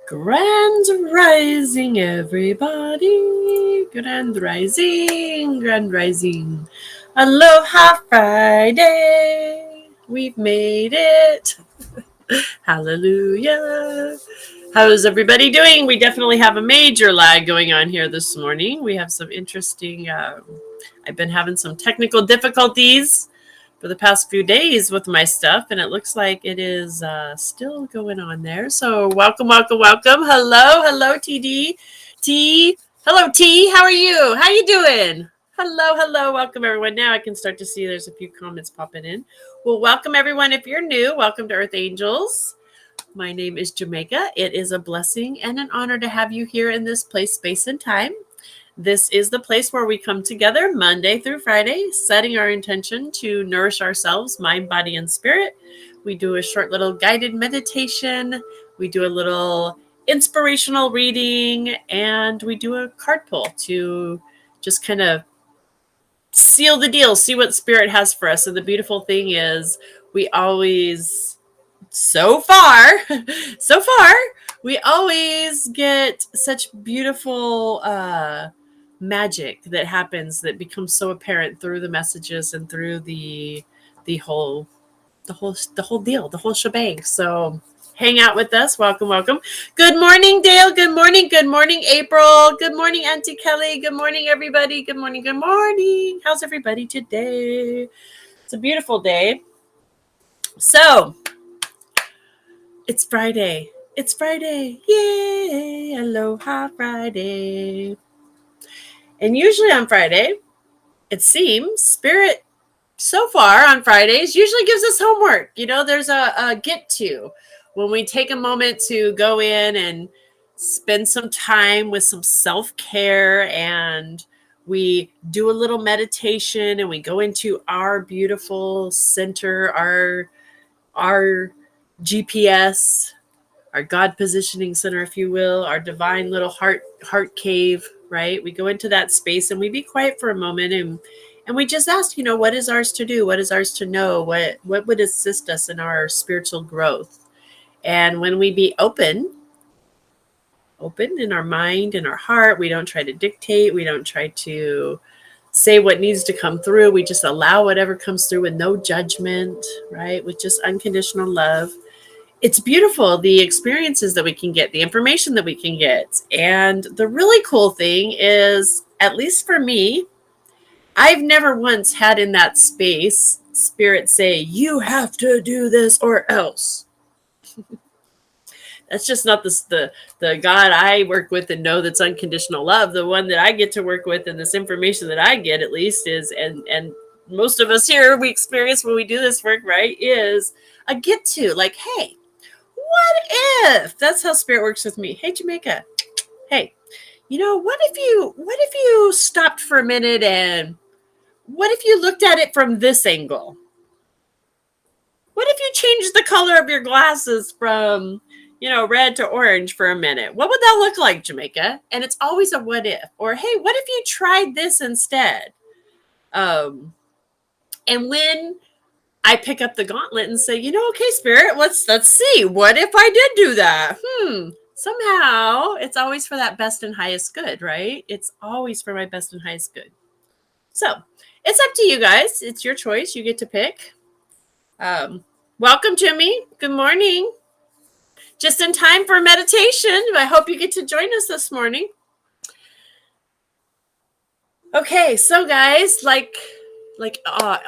Grand rising, everybody. Grand rising, grand rising. Aloha Friday. We've made it. Hallelujah. How's everybody doing? We definitely have a major lag going on here this morning. We have some interesting, I've been having some technical difficulties for the past few days with my stuff, and it looks like it is still going on there. So welcome, welcome, welcome. Hello, TD. T. Hello, T. How are you? How you doing? Hello. Welcome, everyone. Now I can start to see there's a few comments popping in. Well, welcome, everyone. If you're new, welcome to Earth Angels. My name is Jamaica. It is a blessing and an honor to have you here in this place, space, and time. This is the place where we come together Monday through Friday, setting our intention to nourish ourselves, mind, body, and spirit. We do a short little guided meditation. We do a little inspirational reading, and we do a card pull to just kind of seal the deal, see what spirit has for us. And the beautiful thing is we always, so far, we always get such beautiful magic that happens that becomes so apparent through the messages and through the whole deal, the whole shebang. So hang out with us. Welcome. Good morning, Dale. Good morning, April. Good morning, Auntie Kelly. Good morning, everybody. Good morning. How's everybody today? It's a beautiful day. So it's Friday. Yay! Aloha Friday. And usually on Friday, it seems Spirit so far on Fridays usually gives us homework. You know, there's a get to when we take a moment to go in and spend some time with some self-care, and we do a little meditation, and we go into our beautiful center, our GPS, our God positioning center, if you will, our divine little heart cave, right? We go into that space and we be quiet for a moment, and we just ask, you know, what is ours to do? What is ours to know? What would assist us in our spiritual growth? And when we be open in our mind and our heart, we don't try to dictate. We don't try to say what needs to come through. We just allow whatever comes through with no judgment, right? With just unconditional love. It's beautiful, the experiences that we can get, the information that we can get. And the really cool thing is, at least for me, I've never once had in that space spirit say, you have to do this or else. That's just not the God I work with and know that's unconditional love. The one that I get to work with, and this information that I get at least is, and most of us here, we experience when we do this work, right, is a get to, like, hey, what if? That's how spirit works with me. Hey, Jamaica. Hey, you know, what if you stopped for a minute, and what if you looked at it from this angle? What if you changed the color of your glasses from, you know, red to orange for a minute? What would that look like, Jamaica? And it's always a what if. Or, hey, what if you tried this instead? And when I pick up the gauntlet and say, you know, okay, spirit, let's see. What if I did do that? Somehow it's always for that best and highest good, right? It's always for my best and highest good. So it's up to you guys. It's your choice. You get to pick. Welcome, Jimmy. Good morning. Just in time for meditation. I hope you get to join us this morning. Okay, so guys, like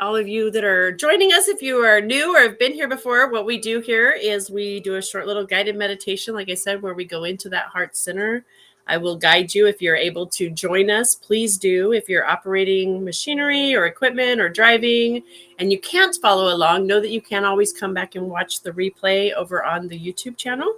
all of you that are joining us, if you are new or have been here before, what we do here is we do a short little guided meditation, like I said, where we go into that heart center. I will guide you if you're able to join us. Please do. If you're operating machinery or equipment or driving and you can't follow along, know that you can always come back and watch the replay over on the YouTube channel.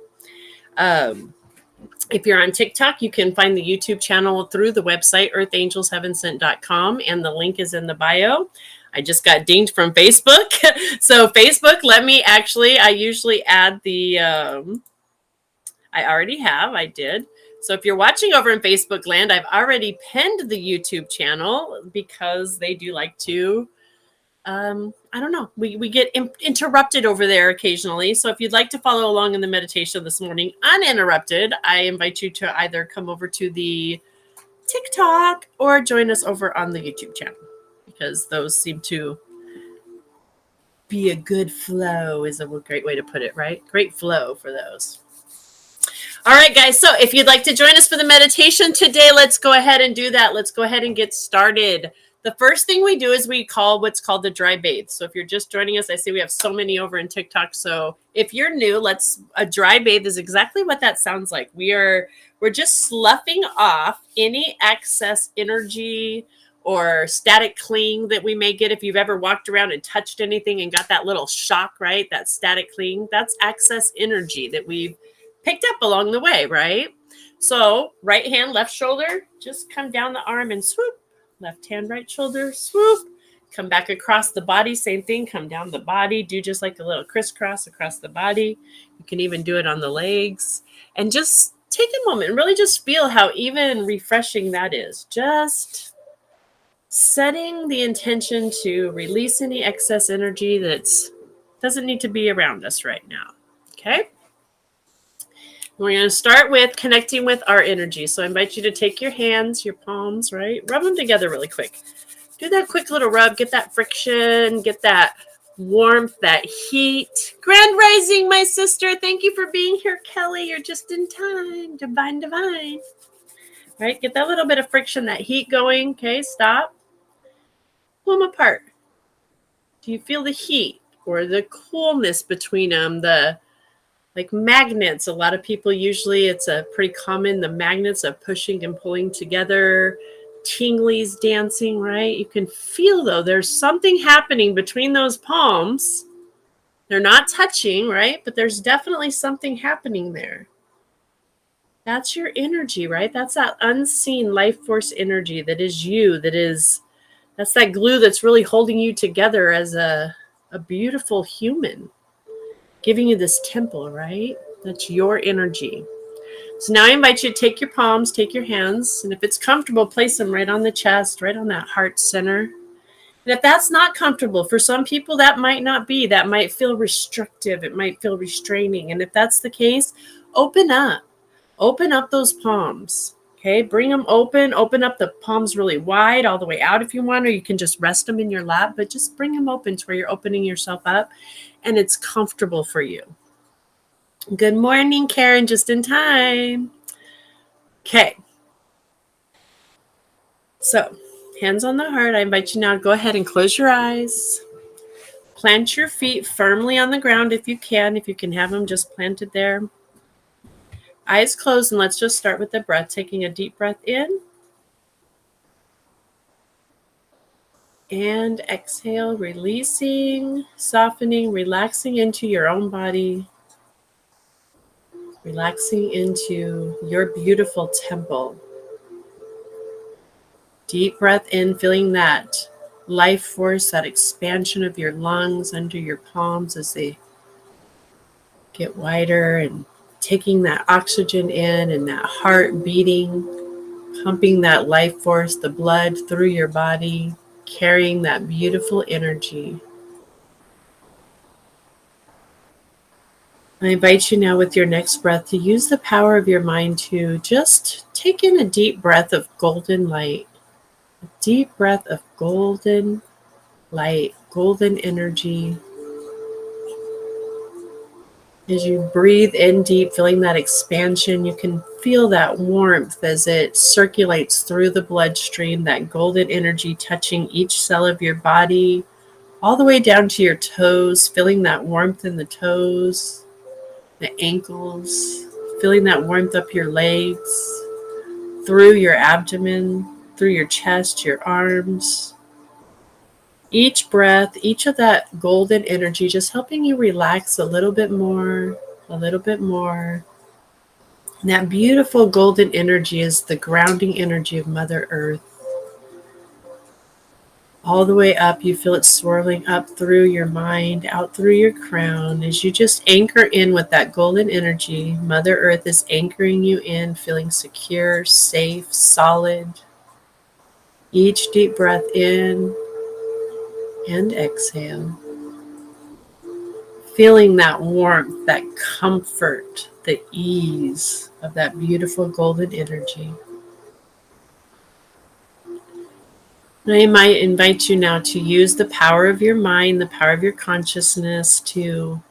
If you're on TikTok, you can find the YouTube channel through the website, earthangelsheavensent.com, and the link is in the bio. I just got dinged from Facebook. So Facebook, I usually add I did. So if you're watching over in Facebook land, I've already pinned the YouTube channel because they do like to I don't know. We get interrupted over there occasionally. So if you'd like to follow along in the meditation this morning uninterrupted, I invite you to either come over to the TikTok or join us over on the YouTube channel, because those seem to be a good flow, is a great way to put it, right? Great flow for those. All right, guys. So if you'd like to join us for the meditation today, let's go ahead and do that. Let's go ahead and get started. The first thing we do is we call what's called the dry bathe. So if you're just joining us, I see we have so many over in TikTok. So if you're new, a dry bathe is exactly what that sounds like. We're just sloughing off any excess energy or static cling that we may get. If you've ever walked around and touched anything and got that little shock, right? That static cling, that's excess energy that we've picked up along the way, right? So right hand, left shoulder, just come down the arm and swoop. Left hand, right shoulder, swoop. Come back across the body, same thing. Come down the body, do just like a little crisscross across the body. You can even do it on the legs. And just take a moment and really just feel how even refreshing that is. Just setting the intention to release any excess energy that doesn't need to be around us right now. Okay? We're going to start with connecting with our energy. So I invite you to take your hands, your palms, right? Rub them together really quick. Do that quick little rub. Get that friction. Get that warmth, that heat. Grand rising, my sister. Thank you for being here, Kelly. You're just in time. Divine, divine. Right? Get that little bit of friction, that heat going. Okay, stop. Pull them apart. Do you feel the heat or the coolness between them? Like magnets, a lot of people usually, it's a pretty common, the magnets of pushing and pulling together, tinglies dancing, right? You can feel, though, there's something happening between those palms. They're not touching, right? But there's definitely something happening there. That's your energy, right? That's that unseen life force energy that is you, that's that glue that's really holding you together as a beautiful human. Giving you this temple, right? That's your energy. So now I invite you to take your palms, take your hands, and if it's comfortable, place them right on the chest, right on that heart center. And if that's not comfortable, for some people that might not be, that might feel restrictive, it might feel restraining. And if that's the case, open up those palms. Okay, bring them open up the palms really wide, all the way out if you want, or you can just rest them in your lap, but just bring them open to where you're opening yourself up and it's comfortable for you. Good morning, Karen, just in time. Okay. So, hands on the heart. I invite you now to go ahead and close your eyes. Plant your feet firmly on the ground if you can have them just planted there. Eyes closed, and let's just start with the breath. Taking a deep breath in. And exhale, releasing, softening, relaxing into your own body. Relaxing into your beautiful temple. Deep breath in, feeling that life force, that expansion of your lungs under your palms as they get wider, and taking that oxygen in and that heart beating, pumping that life force, the blood through your body, carrying that beautiful energy. I invite you now with your next breath to use the power of your mind to just take in a deep breath of golden light. A deep breath of golden light, golden energy. As you breathe in deep, feeling that expansion, you can feel that warmth as it circulates through the bloodstream, that golden energy touching each cell of your body, all the way down to your toes, feeling that warmth in the toes, the ankles, feeling that warmth up your legs, through your abdomen, through your chest, your arms. Each breath, each of that golden energy, just helping you relax a little bit more, a little bit more. And that beautiful golden energy is the grounding energy of Mother Earth. All the way up, you feel it swirling up through your mind, out through your crown. As you just anchor in with that golden energy, Mother Earth is anchoring you in, feeling secure, safe, solid. Each deep breath in, and exhale. Feeling that warmth, that comfort, the ease of that beautiful golden energy. I might invite you now to use the power of your mind, the power of your consciousness to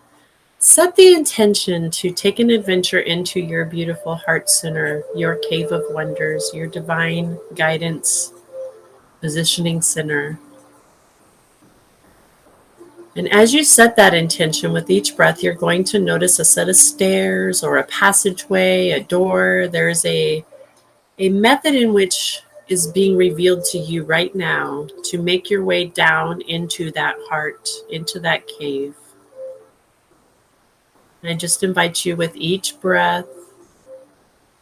set the intention to take an adventure into your beautiful heart center, your cave of wonders, your divine guidance positioning center. And as you set that intention with each breath, you're going to notice a set of stairs or a passageway, a door. There's a method in which is being revealed to you right now to make your way down into that heart, into that cave. And I just invite you with each breath,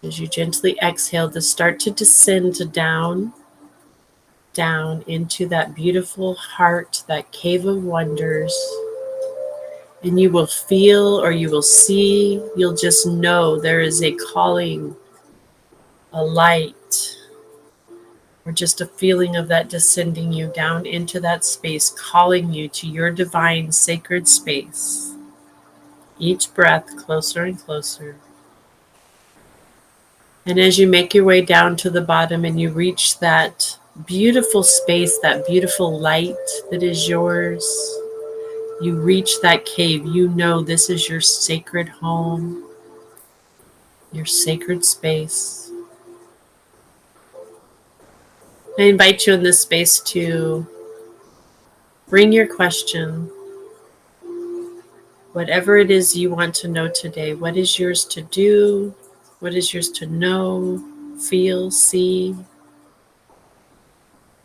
as you gently exhale, to start to descend down, down into that beautiful heart, that cave of wonders. And you will feel, or you will see, you'll just know there is a calling, a light, or just a feeling of that descending you down into that space, calling you to your divine sacred space. Each breath closer and closer. And as you make your way down to the bottom and you reach that beautiful space, that beautiful light that is yours, you reach that cave, you know this is your sacred home, your sacred space. I invite you in this space to bring your question, whatever it is you want to know today. What is yours to do? What is yours to know, feel, see?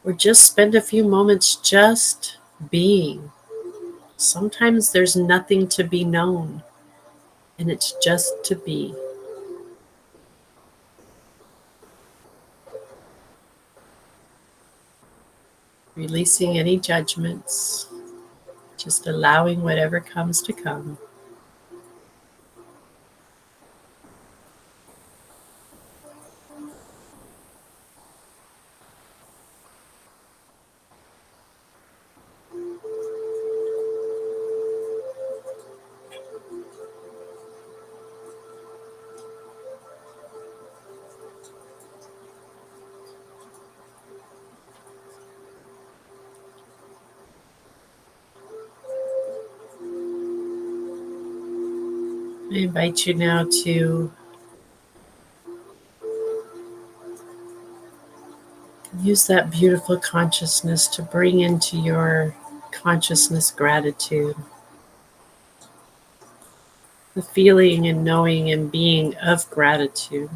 Or just spend a few moments just being. Sometimes there's nothing to be known, and it's just to be. Releasing any judgments, just allowing whatever comes to come. I invite you now to use that beautiful consciousness to bring into your consciousness gratitude. The feeling and knowing and being of gratitude.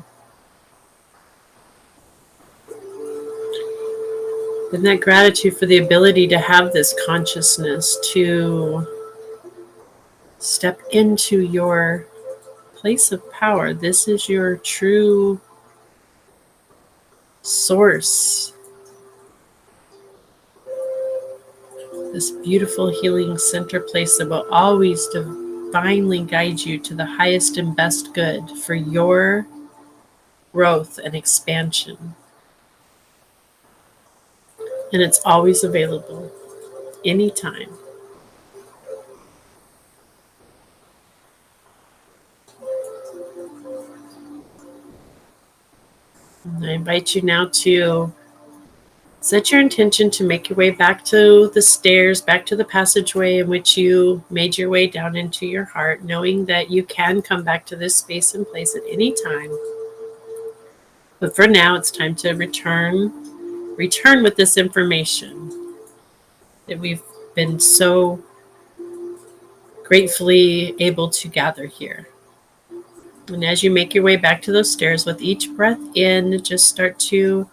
And that gratitude for the ability to have this consciousness to step into your place of power. This is your true source. This beautiful healing center place that will always divinely guide you to the highest and best good for your growth and expansion. And it's always available, anytime. And I invite you now to set your intention to make your way back to the stairs, back to the passageway in which you made your way down into your heart, knowing that you can come back to this space and place at any time. But for now, it's time to return with this information that we've been so gratefully able to gather here. And as you make your way back to those stairs, with each breath in, just start to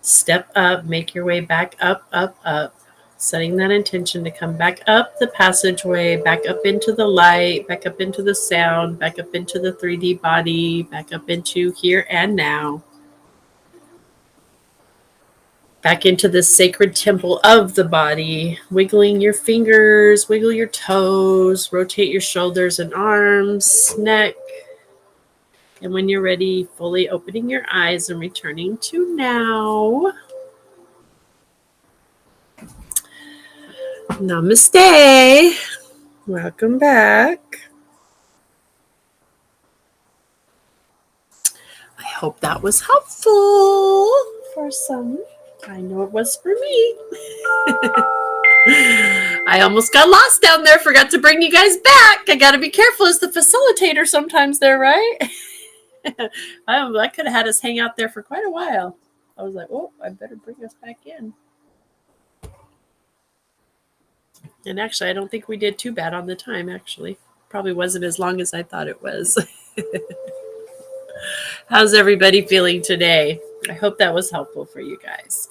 step up, make your way back up, up, up, setting that intention to come back up the passageway, back up into the light, back up into the sound, back up into the 3D body, back up into here and now. Back into this sacred temple of the body, wiggling your fingers, wiggle your toes, rotate your shoulders and arms, neck. And when you're ready, fully opening your eyes and returning to now. Namaste. Welcome back. I hope that was helpful for some. I know it was for me. I almost got lost down there. Forgot to bring you guys back. I got to be careful as the facilitator sometimes there, right? I could have had us hang out there for quite a while. I was like, oh, I better bring us back in. And actually, I don't think we did too bad on the time, actually. Probably wasn't as long as I thought it was. How's everybody feeling today? I hope that was helpful for you guys.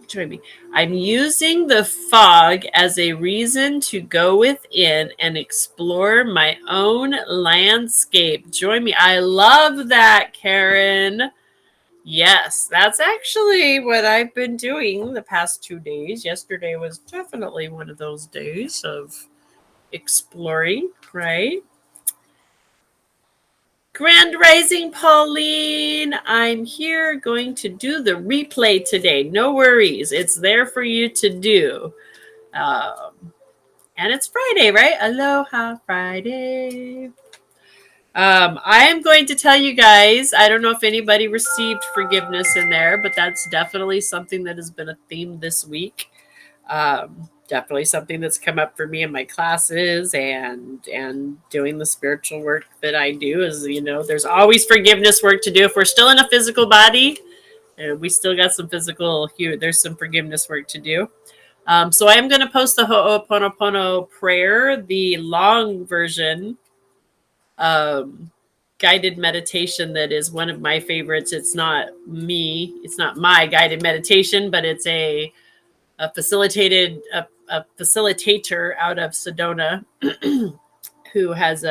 Join me. I'm using the fog as a reason to go within and explore my own landscape. Join me. I love that, Karen. Yes, that's actually what I've been doing the past 2 days. Yesterday was definitely one of those days of exploring, right? Grand Rising, Pauline. I'm here going to do the replay today. No worries. It's there for you to do. And it's Friday, right? Aloha Friday. I am going to tell you guys, I don't know if anybody received forgiveness in there, but that's definitely something that has been a theme this week. Definitely something that's come up for me in my classes and doing the spiritual work that I do is, there's always forgiveness work to do. If we're still in a physical body, we still got some physical here. There's some forgiveness work to do. So I am going to post the Ho'oponopono prayer, the long version, guided meditation that is one of my favorites. It's not my guided meditation, but it's a facilitator out of Sedona who has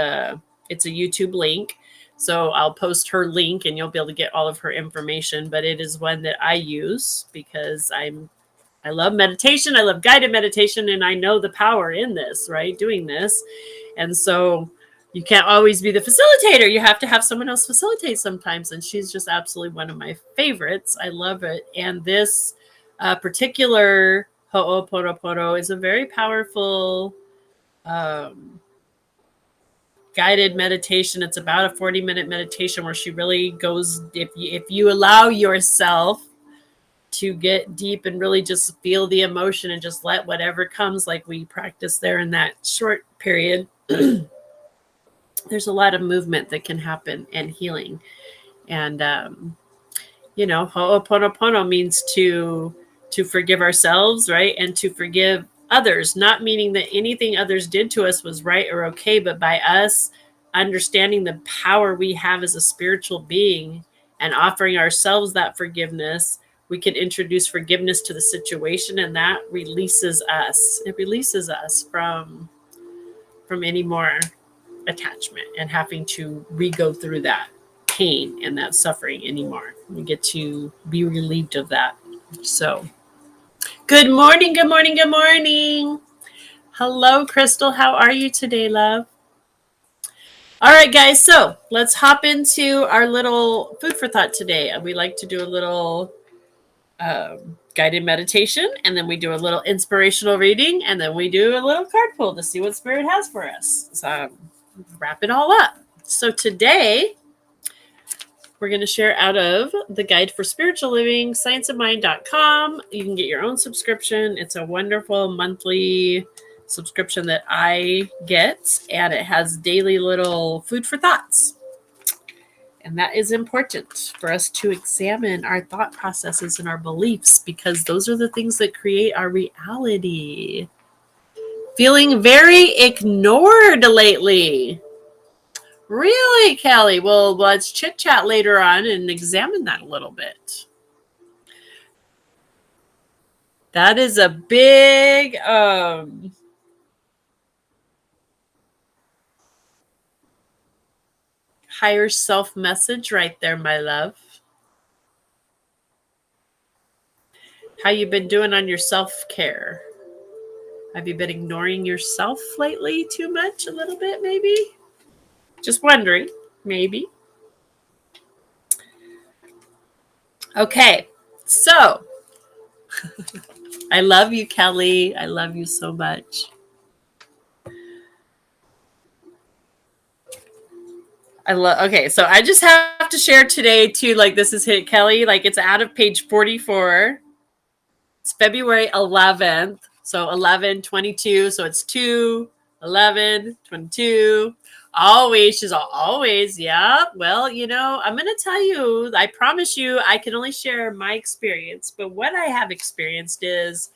it's a YouTube link. So I'll post her link and you'll be able to get all of her information, but it is one that I use because I love meditation. I love guided meditation, and I know the power in this, right? Doing this. And so you can't always be the facilitator. You have to have someone else facilitate sometimes. And she's just absolutely one of my favorites. I love it. And this particular Ho'oponopono is a very powerful guided meditation. It's about a 40-minute meditation where she really goes, if you allow yourself to get deep and really just feel the emotion and just let whatever comes, like we practice there in that short period, there's a lot of movement that can happen and healing. And, Ho'oponopono means to forgive ourselves, right? And to forgive others, not meaning that anything others did to us was right or okay, but by us understanding the power we have as a spiritual being and offering ourselves that forgiveness, we can introduce forgiveness to the situation, and that releases us. It releases us from any more attachment and having to re-go through that pain and that suffering anymore. We get to be relieved of that. So, good morning, good morning, good morning. Hello, Crystal. How are you today, love? All right, guys. So let's hop into our little food for thought today. We like to do a little guided meditation, and then we do a little inspirational reading, and then we do a little card pull to see what Spirit has for us. So wrap it all up. So today we're going to share out of the Guide for Spiritual Living, scienceofmind.com. You can get your own subscription. It's a wonderful monthly subscription that I get, and it has daily little food for thoughts. And that is important for us to examine our thought processes and our beliefs, because those are the things that create our reality. Feeling very ignored lately. Really, Kelly? Well, let's chit chat later on and examine that a little bit. That is a big higher self message right there, my love. How you been doing on your self-care? Have you been ignoring yourself lately too much? A little bit, maybe? Just wondering, maybe. Okay, so I love you, Kelly. I love you so much. Okay, so I just have to share today too, like this is hit Kelly, like it's out of page 44. It's February 11th. So 11/22. So it's 2/11/22. Always, she's always, yeah. Well, I'm going to tell you, I promise you, I can only share my experience. But what I have experienced is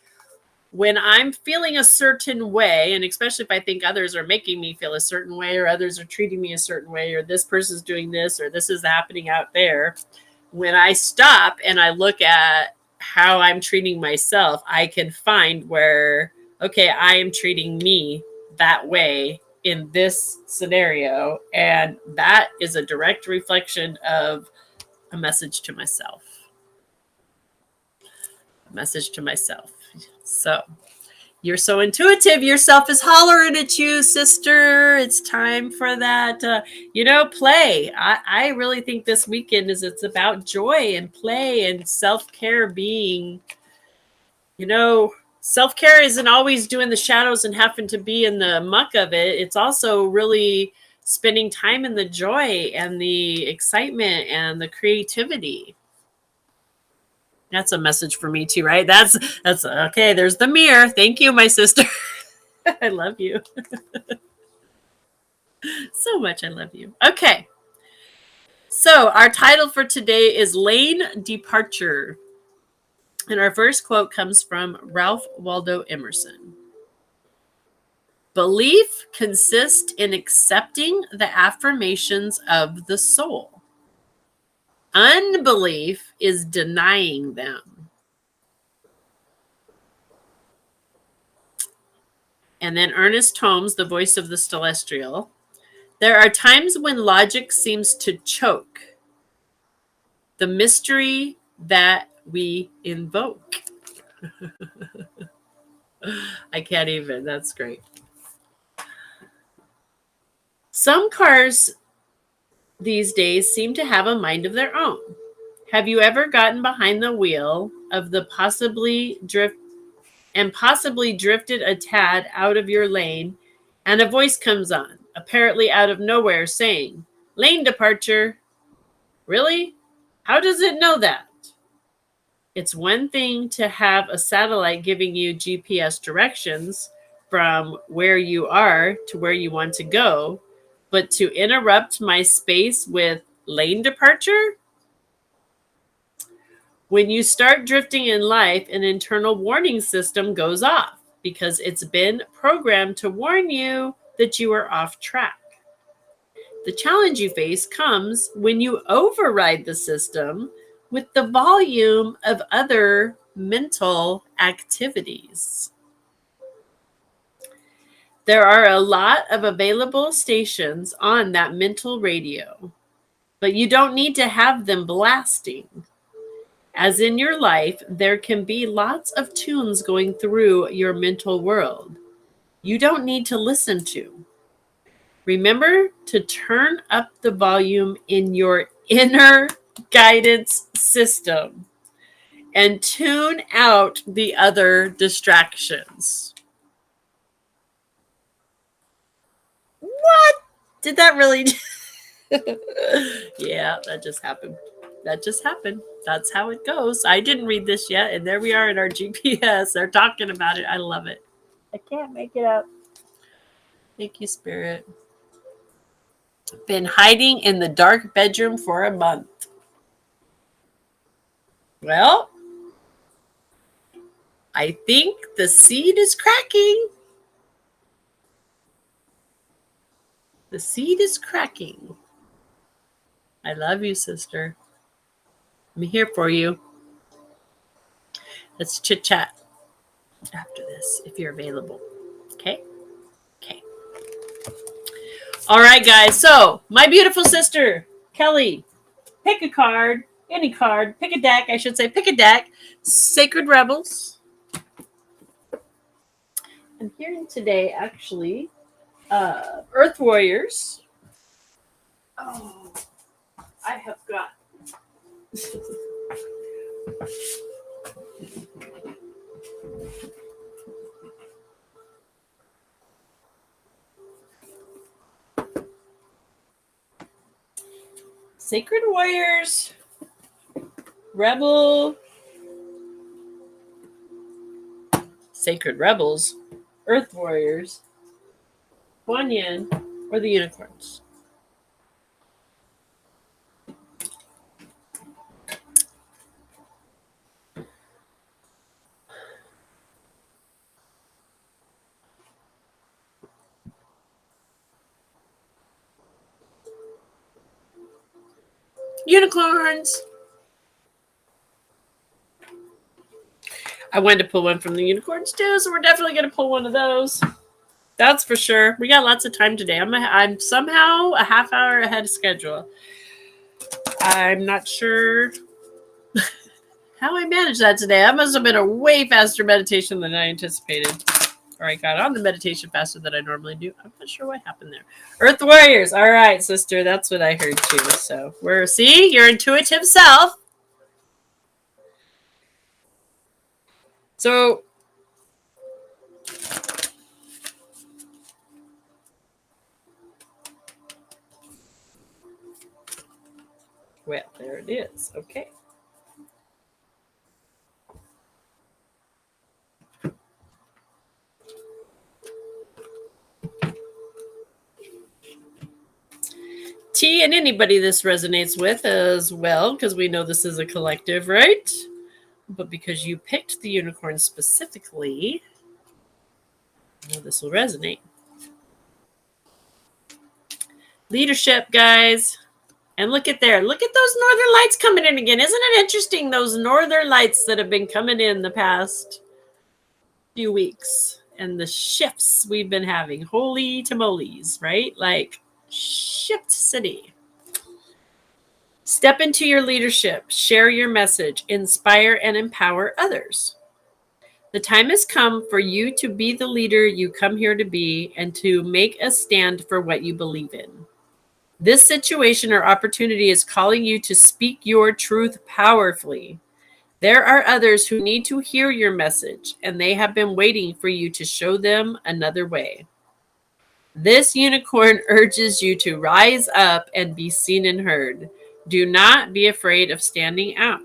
when I'm feeling a certain way, and especially if I think others are making me feel a certain way, or others are treating me a certain way, or this person's doing this, or this is happening out there, when I stop and I look at how I'm treating myself, I can find where, okay, I am treating me that way in this scenario. And that is a direct reflection of a message to myself. A message to myself. So you're so intuitive. Yourself is hollering at you, sister. It's time for that, play. I really think this weekend it's about joy and play and self-care being, self-care isn't always doing the shadows and having to be in the muck of it. It's also really spending time in the joy and the excitement and the creativity. That's a message for me too, right? That's okay. There's the mirror. Thank you, my sister. I love you so much. I love you. Okay. So our title for today is Lane Departure. And our first quote comes from Ralph Waldo Emerson. Belief consists in accepting the affirmations of the soul. Unbelief is denying them. And then Ernest Holmes, the voice of the celestial. There are times when logic seems to choke the mystery that we invoke. I can't even. That's great. Some cars these days seem to have a mind of their own. Have you ever gotten behind the wheel of the possibly drifted a tad out of your lane, and a voice comes on, apparently out of nowhere, saying, "Lane departure." Really? How does it know that? It's one thing to have a satellite giving you GPS directions from where you are to where you want to go, but to interrupt my space with lane departure? When you start drifting in life, an internal warning system goes off because it's been programmed to warn you that you are off track. The challenge you face comes when you override the system with the volume of other mental activities. There are a lot of available stations on that mental radio, but you don't need to have them blasting. As in your life, there can be lots of tunes going through your mental world you don't need to listen to. Remember to turn up the volume in your inner guidance system and tune out the other distractions. What? Did that really? Yeah, that just happened. That just happened. That's how it goes. I didn't read this yet, and there we are in our GPS. They're talking about it. I love it. I can't make it up. Thank you, Spirit. Been hiding in the dark bedroom for a month. Well, I think the seed is cracking. The seed is cracking. I love you, sister. I'm here for you. Let's chit chat after this if you're available. Okay? Okay. All right, guys. So, my beautiful sister, Kelly, pick a card, any card, pick a deck. I should say, pick a deck. Sacred Rebels. I'm hearing today, actually, Earth Warriors. Oh, I have got. Sacred warriors, rebel, sacred rebels, earth warriors, Kuan Yin, or the unicorns. Unicorns. I wanted to pull one from the unicorns too, so we're definitely going to pull one of those. That's for sure. We got lots of time today. I'm somehow a half hour ahead of schedule. I'm not sure how I managed that today. That must have been a way faster meditation than I anticipated. Or I got on the meditation faster than I normally do. I'm not sure what happened there. Earth Warriors. All right, sister. That's what I heard too. So see, your intuitive self. So well, there it is. Okay. T and anybody this resonates with as well, because we know this is a collective, right? But because you picked the unicorn specifically, I know this will resonate. Leadership, guys. And look at there. Look at those northern lights coming in again. Isn't it interesting, those northern lights that have been coming in the past few weeks and the shifts we've been having? Holy tamales, right? Like shift city. Step into your leadership, share your message, inspire and empower others. The time has come for you to be the leader you come here to be and to make a stand for what you believe in. This situation or opportunity is calling you to speak your truth powerfully. There are others who need to hear your message, and they have been waiting for you to show them another way. This unicorn urges you to rise up and be seen and heard. Do not be afraid of standing out.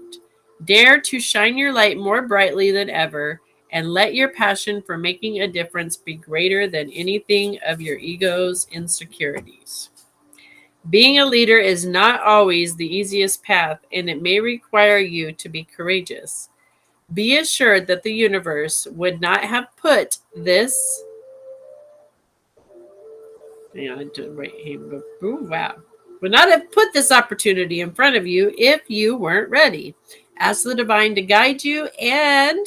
Dare to shine your light more brightly than ever, and let your passion for making a difference be greater than anything of your ego's insecurities. Being a leader is not always the easiest path, and it may require you to be courageous. Be assured that the universe would not have put this. Wow. Would not have put this opportunity in front of you if you weren't ready. Ask the divine to guide you, and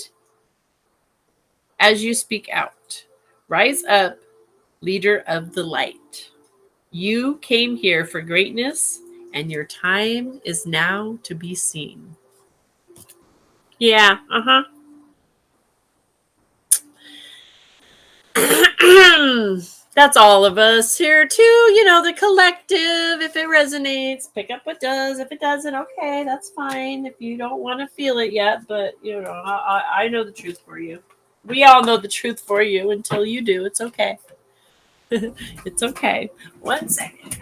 as you speak out, rise up, leader of the light. You came here for greatness, and your time is now to be seen. Yeah, That's all of us here too. You know, the collective. If it resonates, pick up what does. If it doesn't, okay, that's fine. If you don't want to feel it yet, but you know, I know the truth for you. We all know the truth for you until you do. It's okay. It's okay. 1 second.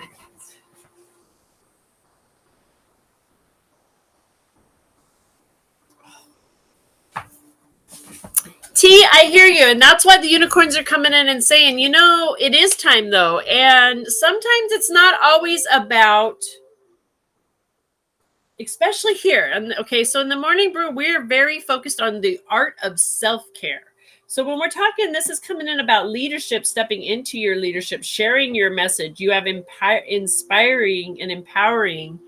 T, I hear you. And that's why the unicorns are coming in and saying, you know, it is time though. And sometimes it's not always about, especially here. And okay, so in the morning brew, we're very focused on the art of self-care. So when we're talking, this is coming in about leadership, stepping into your leadership, sharing your message. You have inspiring and empowering.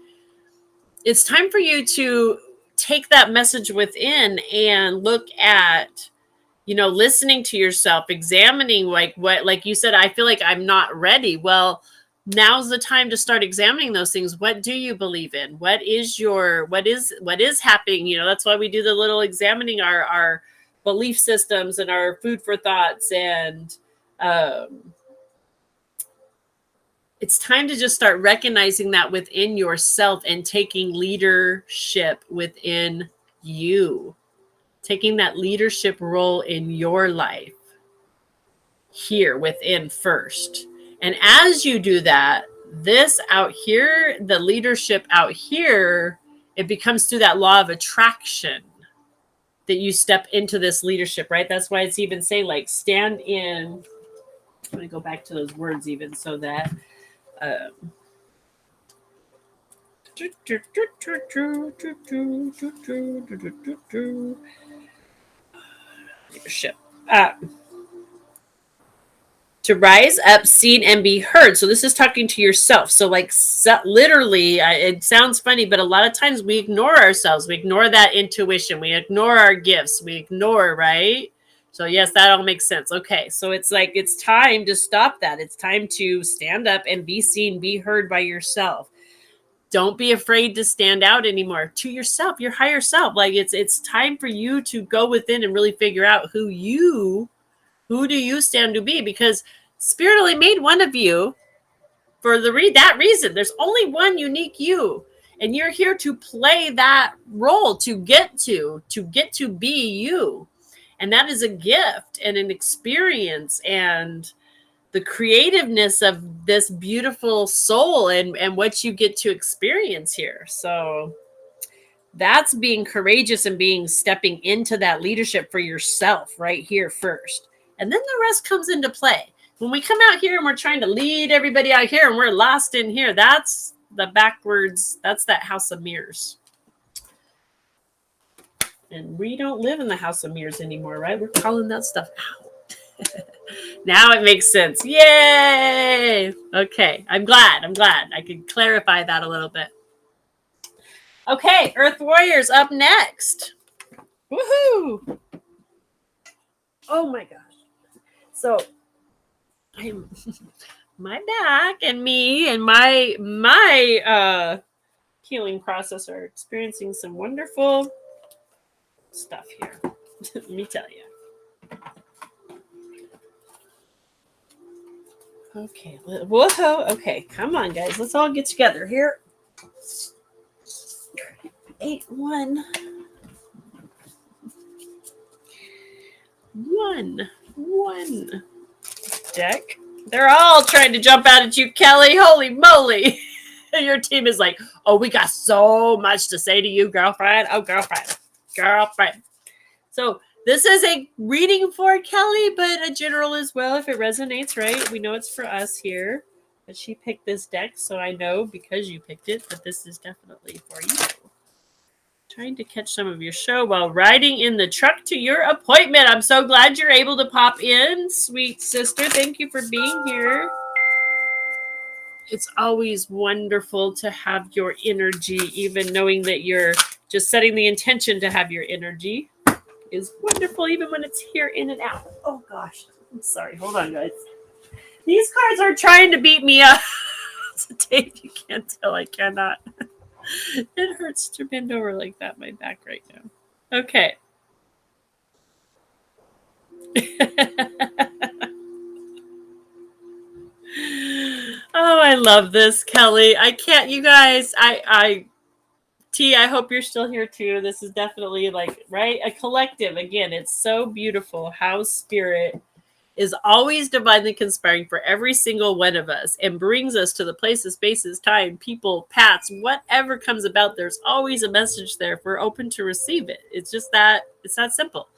It's time for you to take that message within and look at, you know, listening to yourself, examining like you said, I feel like I'm not ready. Well, now's the time to start examining those things. What do you believe in? What is happening? You know, that's why we do the little examining our belief systems and our food for thoughts. And it's time to just start recognizing that within yourself and taking leadership within you. taking that leadership role in your life here within first. And as you do that, this out here, the leadership out here, it becomes through that law of attraction that you step into this leadership, right? That's why it's even saying like stand in. I'm going to go back to those words even so that leadership. To rise up, seen, and be heard. So this is talking to yourself. So like literally, it sounds funny, but a lot of times we ignore ourselves. We ignore that intuition. We ignore our gifts. We ignore, right? So yes, that all makes sense. Okay, so it's like it's time to stop that. It's time to stand up and be seen, be heard by yourself. Don't be afraid to stand out anymore to yourself, your higher self. Like it's time for you to go within and really figure out who do you stand to be? Because Spirit only made one of you for that reason. There's only one unique you. And you're here to play that role, to get to be you. And that is a gift and an experience and the creativeness of this beautiful soul and what you get to experience here. So that's being courageous and stepping into that leadership for yourself right here first. And then the rest comes into play. When we come out here and we're trying to lead everybody out here and we're lost in here, that's the backwards, that's that house of mirrors. And we don't live in the house of mirrors anymore, right? We're calling that stuff out. Now it makes sense. Yay! Okay, I'm glad. I could clarify that a little bit. Okay, Earth Warriors up next. Woohoo! Oh my gosh. So I'm my back and me and my healing process are experiencing some wonderful stuff here. Let me tell you. Okay, whoa. Okay, come on, guys. Let's all get together here. 8-1. 1 deck. They're all trying to jump out at you, Kelly. Holy moly. Your team is like, oh, we got so much to say to you, girlfriend. Oh, girlfriend. So this is a reading for Kelly, but a general as well if it resonates, right? We know it's for us here. But she picked this deck, so I know because you picked it that this is definitely for you. Trying to catch some of your show while riding in the truck to your appointment. I'm so glad you're able to pop in, sweet sister. Thank you for being here. It's always wonderful to have your energy, even knowing that you're just setting the intention to have your energy is wonderful, even when it's here in and out. Oh gosh, I'm sorry. Hold on, guys. These cards are trying to beat me up. Dave, you can't tell. I cannot. It hurts to bend over like that, my back right now. Okay. Oh, I love this, Kelly. I can't, you guys, T, I hope you're still here too. This is definitely like, right? A collective. Again, it's so beautiful how spirit is always divinely conspiring for every single one of us and brings us to the places, spaces, time, people, paths, whatever comes about. There's always a message there if we're open to receive it. It's just that, it's that simple.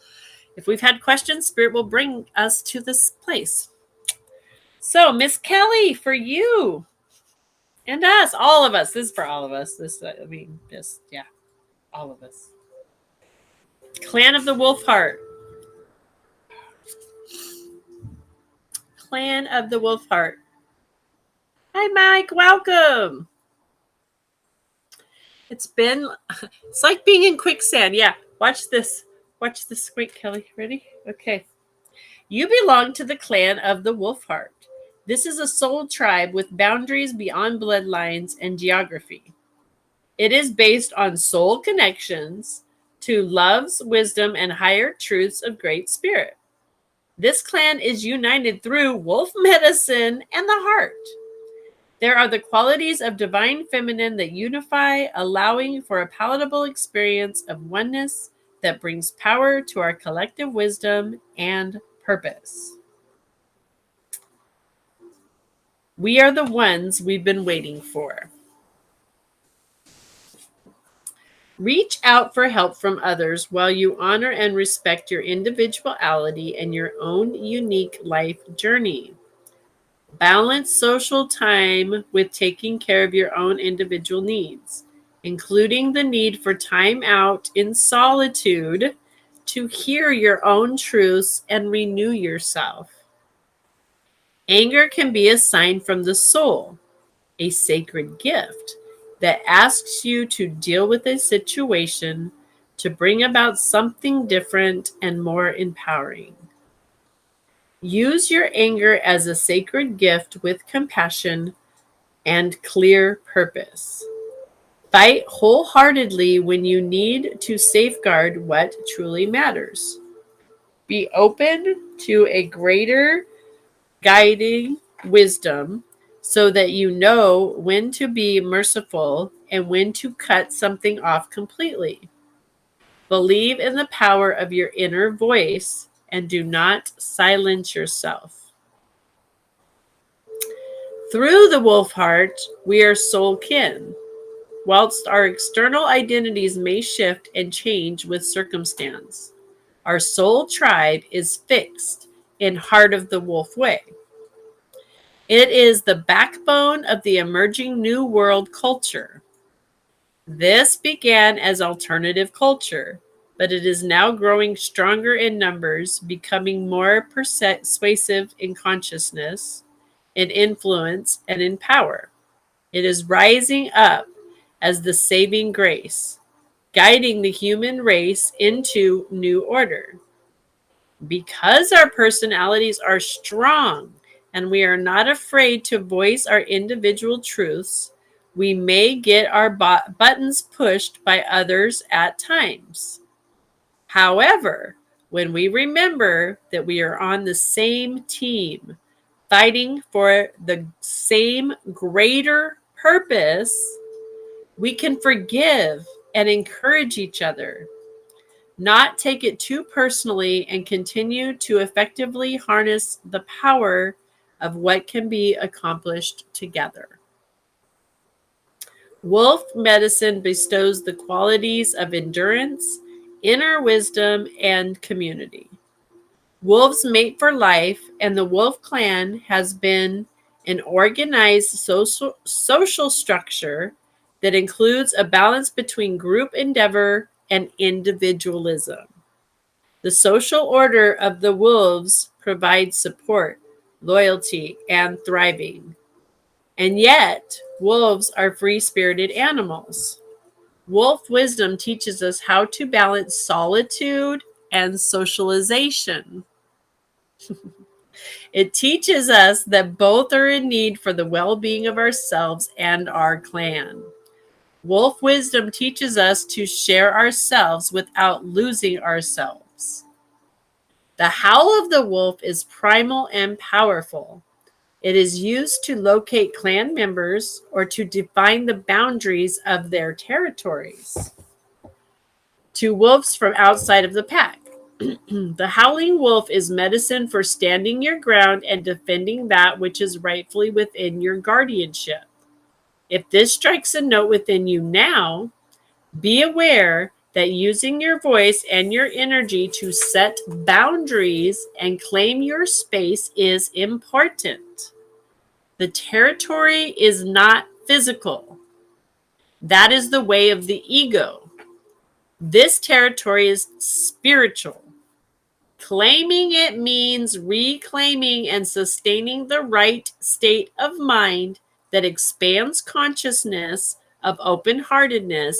If we've had questions, spirit will bring us to this place. So, Miss Kelly, for you and us, all of us. This is for all of us. All of us. Clan of the Wolf Heart. Clan of the Wolf Heart. Hi, Mike. Welcome. It's like being in quicksand. Yeah. Watch this. Watch this squeak, Kelly. Ready? Okay. You belong to the clan of the Wolf Heart. This is a soul tribe with boundaries beyond bloodlines and geography. It is based on soul connections to love's wisdom and higher truths of Great Spirit. This clan is united through wolf medicine and the heart. There are the qualities of divine feminine that unify, allowing for a palatable experience of oneness, that brings power to our collective wisdom and purpose. We are the ones we've been waiting for. Reach out for help from others while you honor and respect your individuality and your own unique life journey. Balance social time with taking care of your own individual needs, including the need for time out in solitude to hear your own truths and renew yourself. Anger can be a sign from the soul, a sacred gift that asks you to deal with a situation to bring about something different and more empowering. Use your anger as a sacred gift with compassion and clear purpose. Fight wholeheartedly when you need to safeguard what truly matters. Be open to a greater guiding wisdom so that you know when to be merciful and when to cut something off completely. Believe in the power of your inner voice and do not silence yourself. Through the wolf heart, we are soul kin. Whilst our external identities may shift and change with circumstance, our soul tribe is fixed in Heart of the Wolf Way. It is the backbone of the emerging New World culture. This began as alternative culture, but it is now growing stronger in numbers, becoming more persuasive in consciousness, in influence, and in power. It is rising up as the saving grace, guiding the human race into new order. Because our personalities are strong and we are not afraid to voice our individual truths, we may get our buttons pushed by others at times. However, when we remember that we are on the same team, fighting for the same greater purpose, we can forgive and encourage each other, not take it too personally, and continue to effectively harness the power of what can be accomplished together. Wolf medicine bestows the qualities of endurance, inner wisdom, and community. Wolves mate for life, and the wolf clan has been an organized social structure that includes a balance between group endeavor and individualism. The social order of the wolves provides support, loyalty, and thriving. And yet, wolves are free-spirited animals. Wolf wisdom teaches us how to balance solitude and socialization. It teaches us that both are in need for the well-being of ourselves and our clan. Wolf wisdom teaches us to share ourselves without losing ourselves. The howl of the wolf is primal and powerful. It is used to locate clan members or to define the boundaries of their territories to wolves from outside of the pack. The howling wolf is medicine for standing your ground and defending that which is rightfully within your guardianship. If this strikes a note within you now, be aware that using your voice and your energy to set boundaries and claim your space is important. The territory is not physical. That is the way of the ego. This territory is spiritual. Claiming it means reclaiming and sustaining the right state of mind that expands consciousness of open-heartedness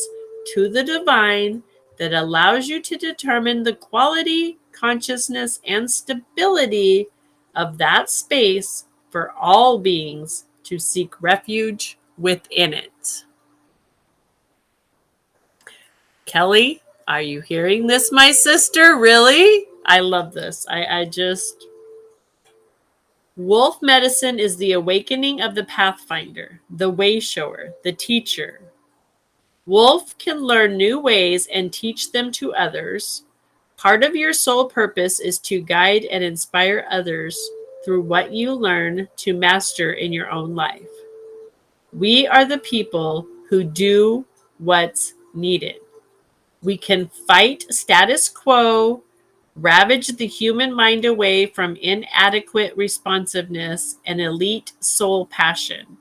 to the divine, that allows you to determine the quality, consciousness, and stability of that space for all beings to seek refuge within it. Kelly, are you hearing this, my sister? Really? I love this. Wolf medicine is the awakening of the pathfinder, the way shower, the teacher. Wolf can learn new ways and teach them to others. Part of your sole purpose is to guide and inspire others through what you learn to master in your own life. We are the people who do what's needed. We can fight status quo, ravage the human mind away from inadequate responsiveness and elite soul passion,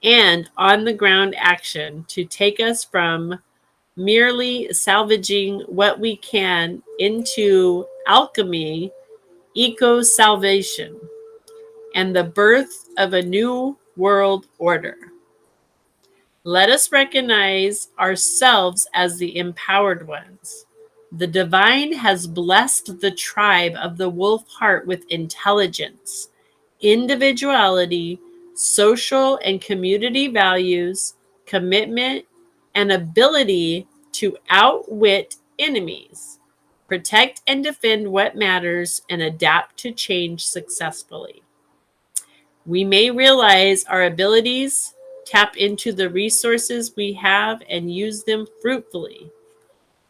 and on the ground action to take us from merely salvaging what we can into alchemy, eco salvation, and the birth of a new world order. Let us recognize ourselves as the empowered ones. The divine has blessed the tribe of the wolf heart with intelligence, individuality, social and community values, commitment, and ability to outwit enemies, protect and defend what matters, and adapt to change successfully. We may realize our abilities, tap into the resources we have, and use them fruitfully.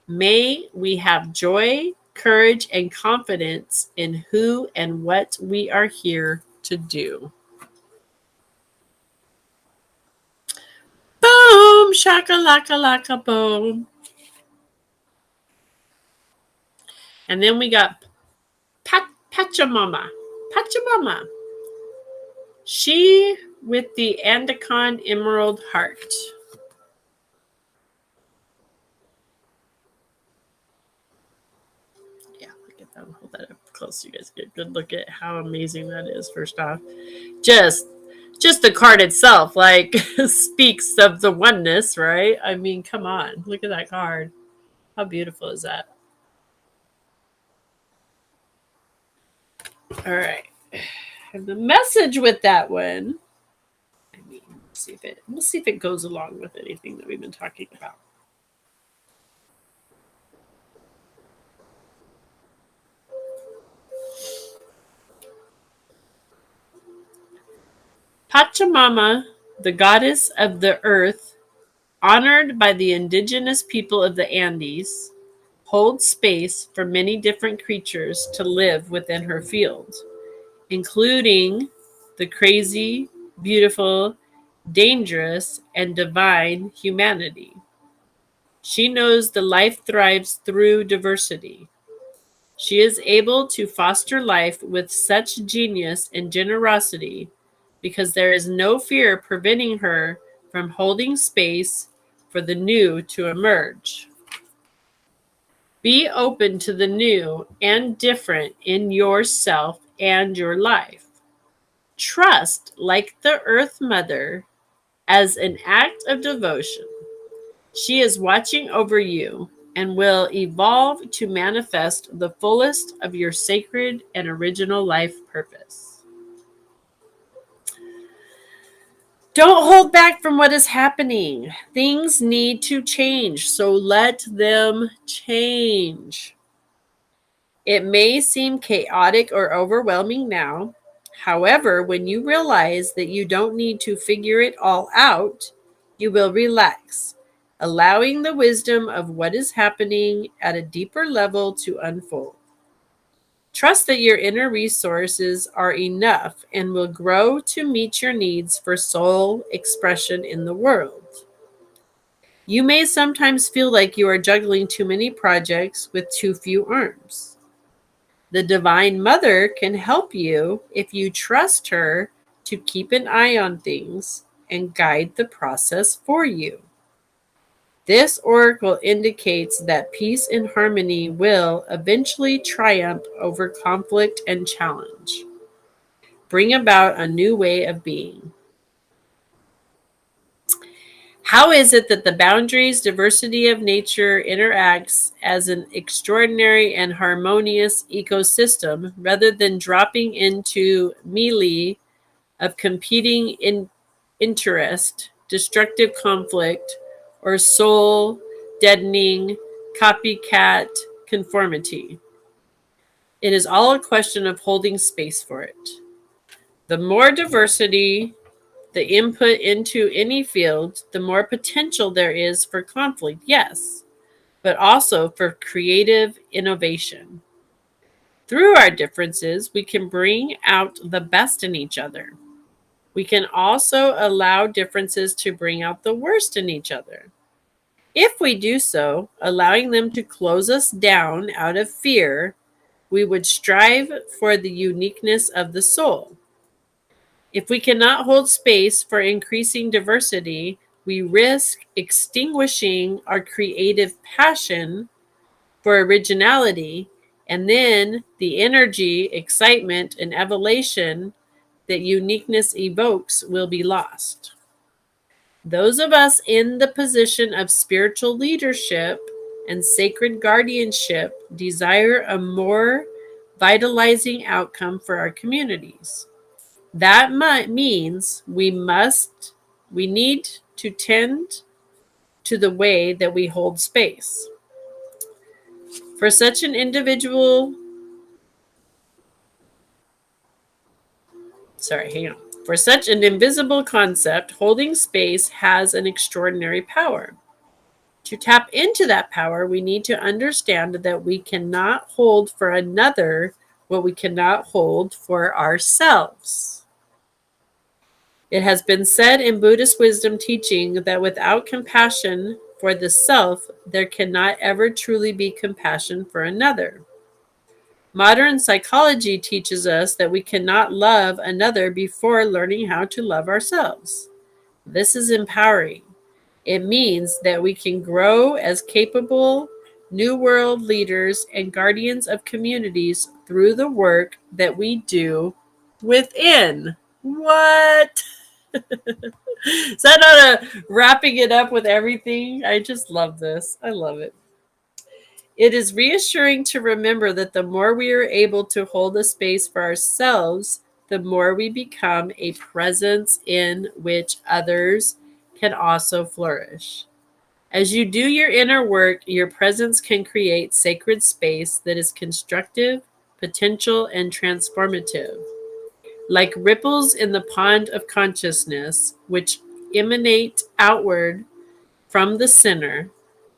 May we have joy, courage, and confidence in who and what we are here to do. Boom! Shakalaka laka boom. And then we got Pachamama. Pachamama. She with the Andekan Emerald Heart. Yeah, look at that. Hold that up close so you guys get a good look at how amazing that is. First off, just the card itself, like, speaks of the oneness, right? I mean, come on, look at that card. How beautiful is that? All right, and the message with that one. I mean, we'll see if it goes along with anything that we've been talking about. Pachamama, the goddess of the earth, honored by the indigenous people of the Andes, holds space for many different creatures to live within her field, including the crazy, beautiful, dangerous, and divine humanity. She knows the life thrives through diversity. She is able to foster life with such genius and generosity because there is no fear preventing her from holding space for the new to emerge. Be open to the new and different in yourself and your life. Trust, like the Earth Mother, as an act of devotion. She is watching over you and will evolve to manifest the fullest of your sacred and original life purpose. Don't hold back from what is happening. Things need to change, so let them change. It may seem chaotic or overwhelming now. However, when you realize that you don't need to figure it all out, you will relax, allowing the wisdom of what is happening at a deeper level to unfold. Trust that your inner resources are enough and will grow to meet your needs for soul expression in the world. You may sometimes feel like you are juggling too many projects with too few arms. The Divine Mother can help you if you trust her to keep an eye on things and guide the process for you. This oracle indicates that peace and harmony will eventually triumph over conflict and challenge. Bring about a new way of being. How is it that the boundaries, diversity of nature interacts as an extraordinary and harmonious ecosystem rather than dropping into melee of competing interest, destructive conflict, or soul deadening copycat conformity? It is all a question of holding space for it. The more diversity, the input into any field, the more potential there is for conflict, yes, but also for creative innovation. Through our differences, we can bring out the best in each other. We can also allow differences to bring out the worst in each other. If we do so, allowing them to close us down out of fear, we would strive for the uniqueness of the soul. If we cannot hold space for increasing diversity, we risk extinguishing our creative passion for originality, and then the energy, excitement, and evolution that uniqueness evokes will be lost. Those of us in the position of spiritual leadership and sacred guardianship desire a more vitalizing outcome for our communities. That means we need to tend to the way that we hold space. For such an individual, hang on. For such an invisible concept, holding space has an extraordinary power. To tap into that power, we need to understand that we cannot hold for another what we cannot hold for ourselves. It has been said in Buddhist wisdom teaching that without compassion for the self, there cannot ever truly be compassion for another. Modern psychology teaches us that we cannot love another before learning how to love ourselves. This is empowering. It means that we can grow as capable New World leaders and guardians of communities through the work that we do within. What? Is that not a wrapping it up with everything? I just love this. I love it. It is reassuring to remember that the more we are able to hold a space for ourselves, the more we become a presence in which others can also flourish. As you do your inner work, your presence can create sacred space that is constructive, potential, and transformative. Like ripples in the pond of consciousness, which emanate outward from the center,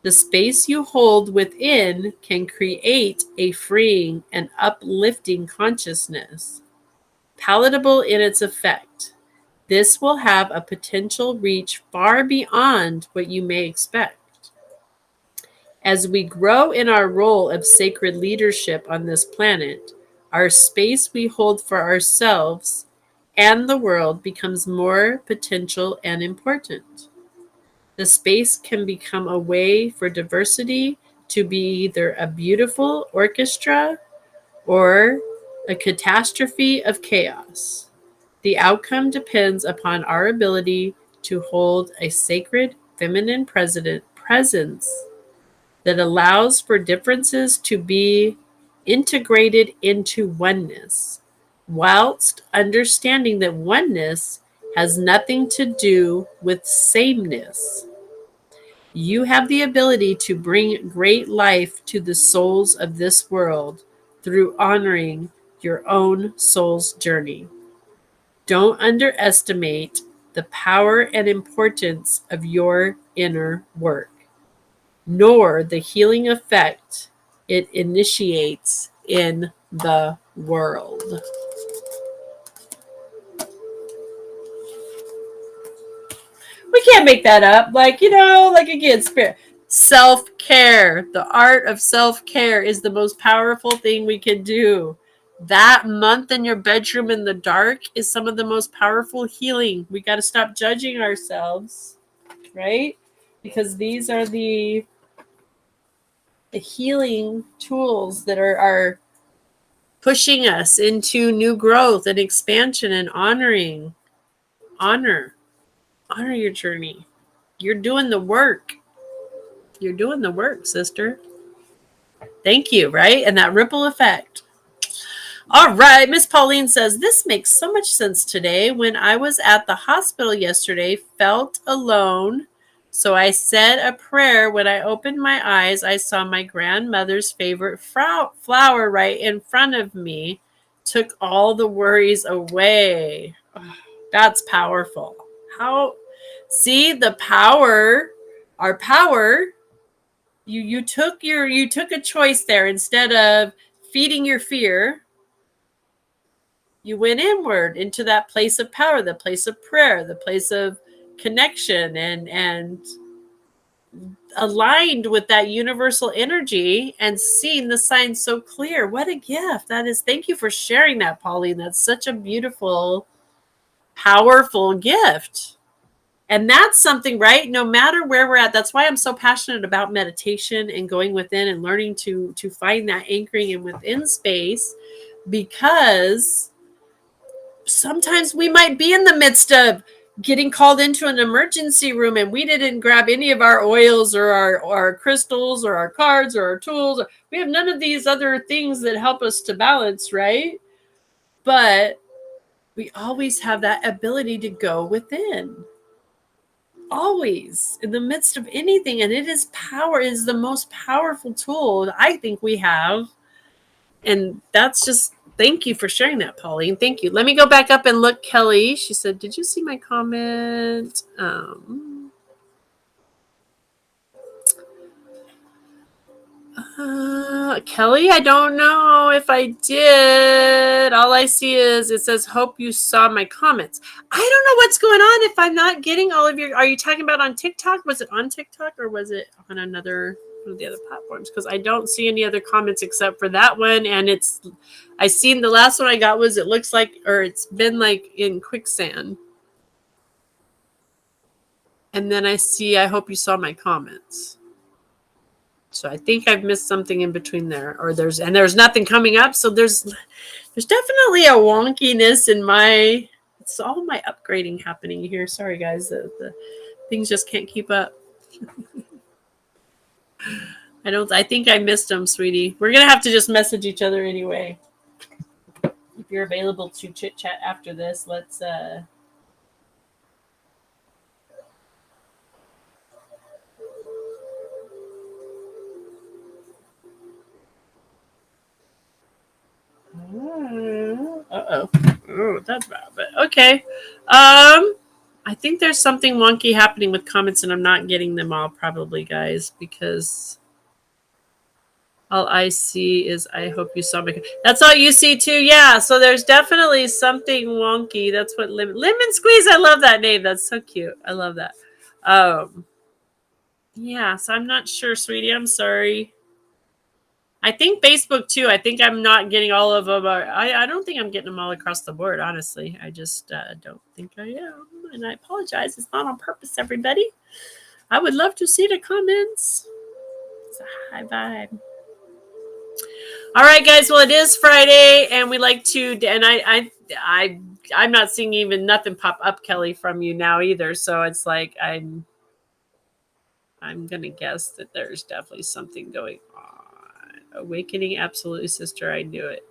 the space you hold within can create a freeing and uplifting consciousness, palatable in its effect. This will have a potential reach far beyond what you may expect. As we grow in our role of sacred leadership on this planet, our space we hold for ourselves and the world becomes more potential and important. The space can become a way for diversity to be either a beautiful orchestra or a catastrophe of chaos. The outcome depends upon our ability to hold a sacred feminine presence that allows for differences to be integrated into oneness, whilst understanding that oneness has nothing to do with sameness. You have the ability to bring great life to the souls of this world through honoring your own soul's journey. Don't underestimate the power and importance of your inner work, nor the healing effect it initiates in the world. We can't make that up. Again, spirit. Self-care. The art of self-care is the most powerful thing we can do. That month in your bedroom in the dark is some of the most powerful healing. We got to stop judging ourselves, right? Because these are the healing tools that are pushing us into new growth and expansion and honoring. Honor your journey. You're doing the work. You're doing the work, sister. Thank you, right? And that ripple effect. All right. Miss Pauline says, this makes so much sense today. When I was at the hospital yesterday, felt alone. So I said a prayer. When I opened my eyes, I saw my grandmother's favorite flower right in front of me. Took all the worries away. Oh, that's powerful. How, see the power, our power, you took a choice there. Instead of feeding your fear, you went inward into that place of power, the place of prayer, the place of connection, and aligned with that universal energy and seeing the signs so clear. What a gift that is. Thank you for sharing that, Pauline. That's such a beautiful, powerful gift. And that's something, right? No matter where we're at, that's why I'm so passionate about meditation and going within and learning to find that anchoring in within space, because sometimes we might be in the midst of getting called into an emergency room and we didn't grab any of our oils or our crystals or our cards or our tools. We have none of these other things that help us to balance, right? But we always have that ability to go within. Always in the midst of anything. And it is power, it is the most powerful tool I think we have. And that's just, thank you for sharing that, Pauline. Thank you. Let me go back up and look. Kelly, she said, did you see my comment? Kelly, I don't know if I did. All I see is it says, hope you saw my comments. I don't know what's going on if I'm not getting all of your, are you talking about on TikTok? Was it on TikTok or was it on another one of the other platforms? Because I don't see any other comments except for that one. And I seen the last one I got was, it looks like, or it's been like in quicksand. And then I see, I hope you saw my comments. So I think I've missed something in between there, or there's nothing coming up. So there's definitely a wonkiness in it's all my upgrading happening here. Sorry guys, the things just can't keep up. I think I missed them, sweetie. We're going to have to just message each other anyway. If you're available to chit chat after this, let's, uh-oh. Oh, that's bad, but okay. I think there's something wonky happening with comments and I'm not getting them all probably, guys, because all I see is, I hope you saw my, that's all you see too. Yeah. So there's definitely something wonky. That's what Lemon Squeeze. I love that name. That's so cute. I love that. Yeah. So I'm not sure, sweetie. I'm sorry. I think Facebook too. I think I'm not getting all of them. I don't think I'm getting them all across the board, honestly. I just don't think I am. And I apologize. It's not on purpose, everybody. I would love to see the comments. It's a high vibe. All right, guys. Well, it is Friday, and we like to, and I'm not seeing even nothing pop up, Kelly, from you now either. So it's like I'm gonna guess that there's definitely something going on. Awakening, absolutely, sister. I knew it.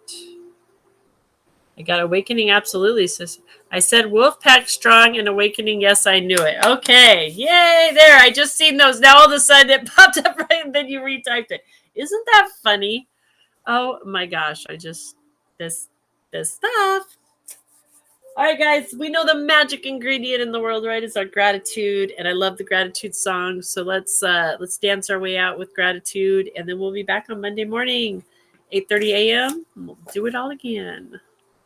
I got awakening, absolutely, sister. I said Wolfpack strong and awakening. Yes, I knew it. Okay, yay! There, I just seen those. Now all of a sudden it popped up right, and then you retyped it. Isn't that funny? Oh my gosh! This stuff. All right, guys, we know the magic ingredient in the world, right? Is our gratitude, and I love the gratitude song. So let's dance our way out with gratitude, and then we'll be back on Monday morning, 8:30 a.m. We'll do it all again,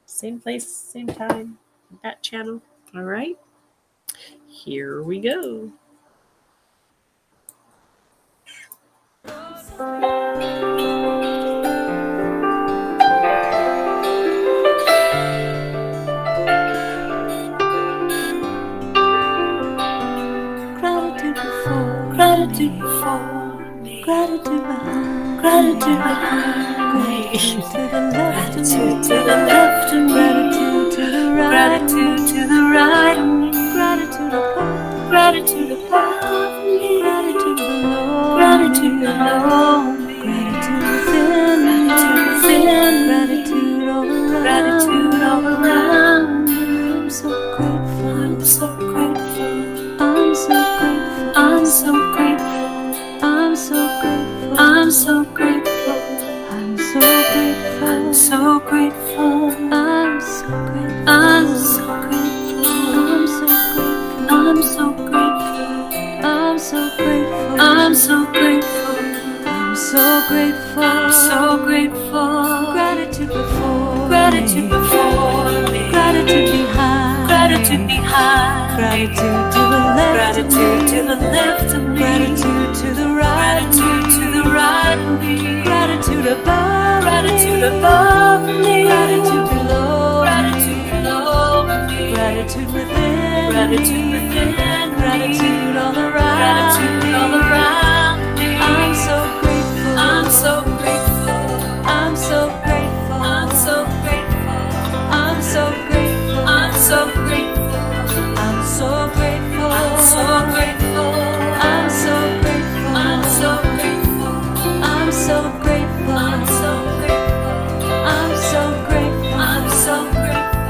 same place, same time, that channel. All right, here we go. Gratitude before me, gratitude behind, gratitude behind me. Gratitude to the left of me, gratitude to the right, gratitude to the right of me, gratitude above me, gratitude below, gratitude below me, gratitude within me, gratitude all around me. I'm so grateful, I'm so grateful, I'm so grateful, I'm so grateful, I'm so grateful, I'm so grateful, I'm so grateful, I'm so grateful, I'm so grateful, I'm so grateful, I'm so grateful, Gratitude behind. Gratitude to the left. Gratitude to the left of me. Gratitude to the right. Gratitude to the right of me. Gratitude above. Gratitude above me. Gratitude below. Gratitude below me. Gratitude within. Gratitude within. Gratitude all around. Gratitude all around me. I'm so grateful. I'm so grateful. I'm so grateful. I'm so grateful. I'm so grateful. I'm so grateful. I'm so grateful. I'm so grateful. I'm so grateful. I'm so grateful. I'm so grateful. I'm so grateful. I'm so grateful. I'm so grateful.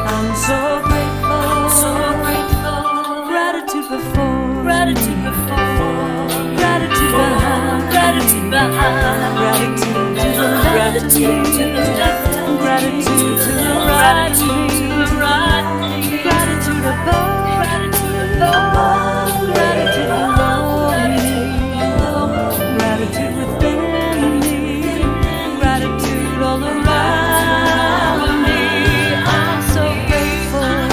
I'm so grateful. I'm so grateful. Gratitude before. Gratitude before. Gratitude behind. Gratitude behind. Gratitude to the left. Gratitude to the left. Gratitude to the right. Gratitude to the right. Gratitude above. Gratitude above. Gratitude below me. Gratitude within me. Gratitude all around me. I'm so grateful. I'm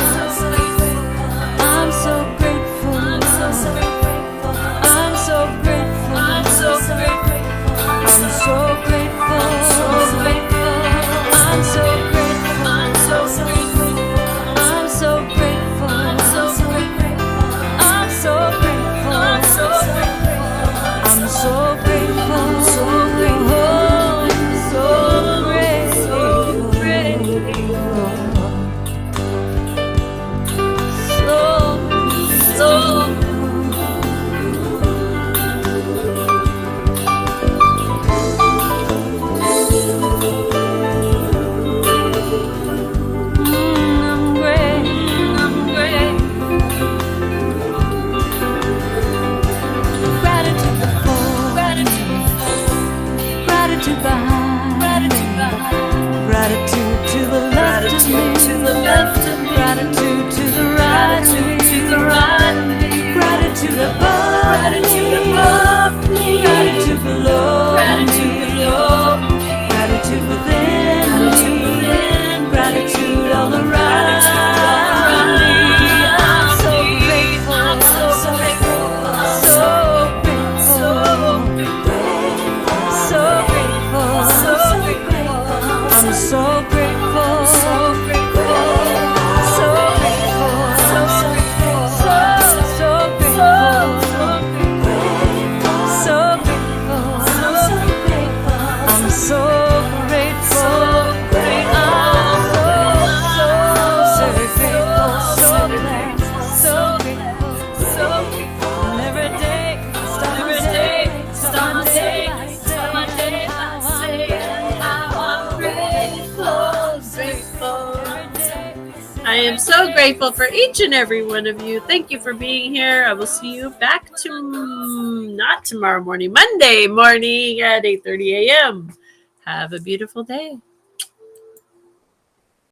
so grateful. I'm so grateful. I'm so grateful. I'm so grateful. I'm so grateful. I'm so grateful. I'm so grateful. I'm so grateful. I'm so grateful. I'm so grateful. I'm so grateful. I'm so grateful. So grateful. So grateful. So I'm great. I'm great. Gratitude before. Gratitude before. Gratitude behind. Gratitude behind. Gratitude to the left of me. Gratitude to the left of me. Gratitude to the right. Gratitude to the right of me. Gratitude above. Gratitude above me. Gratitude below. Gratitude below me. Gratitude within. Gratitude within. Gratitude all around me. I'm so grateful. I'm so grateful. So grateful. So grateful. So grateful. I'm so grateful. So grateful. So grateful. So grateful. So grateful. So grateful. I'm so grateful. I am so grateful for each and every one of you. Thank you for being here. I will see you back not tomorrow morning, Monday morning at 8:30 a.m. Have a beautiful day.